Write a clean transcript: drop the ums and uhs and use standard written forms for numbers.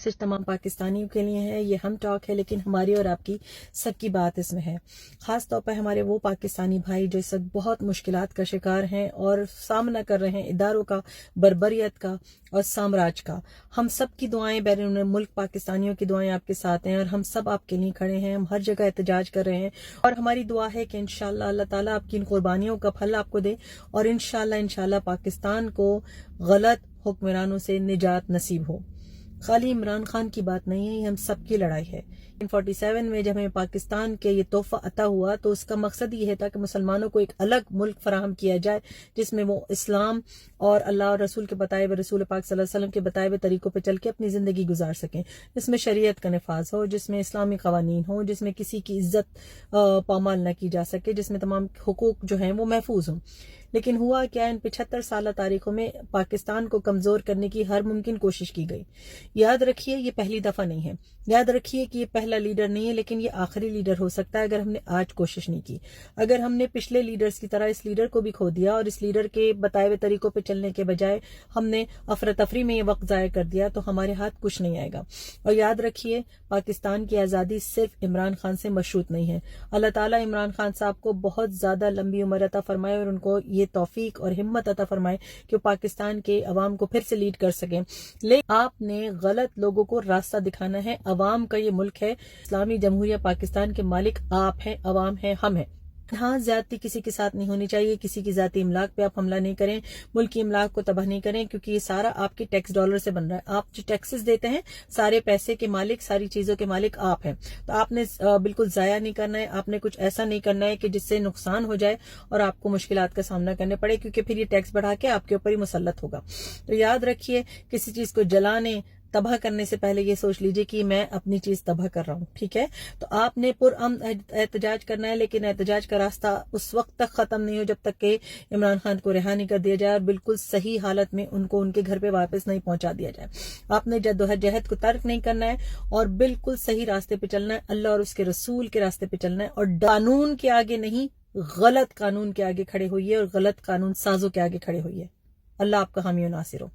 Message تمام پاکستانیوں کے لیے ہے. یہ ہم ٹاک ہے لیکن ہماری اور آپ کی سب کی بات اس میں ہے. خاص طور پر ہمارے وہ پاکستانی بھائی جو اس وقت بہت مشکلات کا شکار ہیں اور سامنا کر رہے ہیں اداروں کا، بربریت کا اور سامراج کا. ہم سب کی دعائیں، بیرون ملک پاکستانیوں کی دعائیں آپ کے ساتھ ہیں اور ہم سب آپ کے لیے کھڑے ہیں. ہم ہر جگہ احتجاج کر رہے ہیں اور ہماری دعا ہے کہ انشاءاللہ اللہ تعالیٰ آپ کی ان قربانیوں کا پھل آپ کو دے اور انشاءاللہ پاکستان کو غلط حکمرانوں سے نجات نصیب ہو. خالی عمران خان کی بات نہیں ہے، یہ ہم سب کی لڑائی ہے. 1947 میں جب ہمیں پاکستان کے یہ تحفہ عطا ہوا تو اس کا مقصد یہ تھا کہ مسلمانوں کو ایک الگ ملک فراہم کیا جائے جس میں وہ اسلام اور اللہ اور رسول کے بتائے ہوئے، رسول پاک صلی اللہ علیہ وسلم کے بتائے ہوئے طریقوں پہ چل کے اپنی زندگی گزار سکیں، جس میں شریعت کا نفاذ ہو، جس میں اسلامی قوانین ہوں، جس میں کسی کی عزت پامال نہ کی جا سکے، جس میں تمام حقوق جو ہیں وہ محفوظ ہوں. لیکن ہوا کیا، ان 75 سالہ تاریخوں میں پاکستان کو کمزور کرنے کی ہر ممکن کوشش کی گئی. یاد رکھیے یہ پہلی دفعہ نہیں ہے، یاد رکھیے کہ یہ پہلا لیڈر نہیں ہے، لیکن یہ آخری لیڈر ہو سکتا ہے اگر ہم نے آج کوشش نہیں کی. اگر ہم نے پچھلے لیڈرز کی طرح اس لیڈر کو بھی کھو دیا اور اس لیڈر کے بتائے ہوئے طریقوں پہ چلنے کے بجائے ہم نے افراتفری میں یہ وقت ضائع کر دیا تو ہمارے ہاتھ کچھ نہیں آئے گا. اور یاد رکھیے پاکستان کی آزادی صرف عمران خان سے مشروط نہیں ہے. اللہ تعالیٰ عمران خان صاحب کو بہت زیادہ لمبی عمر عطا فرمائے اور ان کو یہ توفیق اور ہمت عطا فرمائے کہ وہ پاکستان کے عوام کو پھر سے لیڈ کر سکیں. لیکن آپ نے غلط لوگوں کو راستہ دکھانا ہے. عوام کا یہ ملک ہے، اسلامی جمہوریہ پاکستان کے مالک آپ ہیں، عوام ہیں، ہم ہیں. ہاں زیادتی کسی کے ساتھ نہیں ہونی چاہیے، کسی کی ذاتی املاک پہ آپ حملہ نہیں کریں، ملکی املاک کو تباہ نہیں کریں، کیونکہ یہ سارا آپ کے ٹیکس ڈالر سے بن رہا ہے. آپ جو ٹیکسز دیتے ہیں سارے پیسے کے مالک، ساری چیزوں کے مالک آپ ہیں. تو آپ نے بالکل ضائع نہیں کرنا ہے، آپ نے کچھ ایسا نہیں کرنا ہے کہ جس سے نقصان ہو جائے اور آپ کو مشکلات کا سامنا کرنے پڑے، کیونکہ پھر یہ ٹیکس بڑھا کے آپ کے اوپر ہی مسلط ہوگا. تو یاد رکھیے کسی چیز کو جلانے، تباہ کرنے سے پہلے یہ سوچ لیجئے کہ میں اپنی چیز تباہ کر رہا ہوں. ٹھیک ہے، تو آپ نے پرامن احتجاج کرنا ہے، لیکن احتجاج کا راستہ اس وقت تک ختم نہیں ہو جب تک کہ عمران خان کو رہا نہیں کر دیا جائے اور بالکل صحیح حالت میں ان کو ان کے گھر پہ واپس نہیں پہنچا دیا جائے. آپ نے جدوجہد کو ترک نہیں کرنا ہے اور بالکل صحیح راستے پہ چلنا ہے، اللہ اور اس کے رسول کے راستے پہ چلنا ہے اور قانون کے آگے نہیں، غلط قانون کے آگے کھڑے ہوئیے اور غلط قانون سازوں کے آگے کھڑے ہوئیے. اللہ آپ کا حامی و ناصر ہو.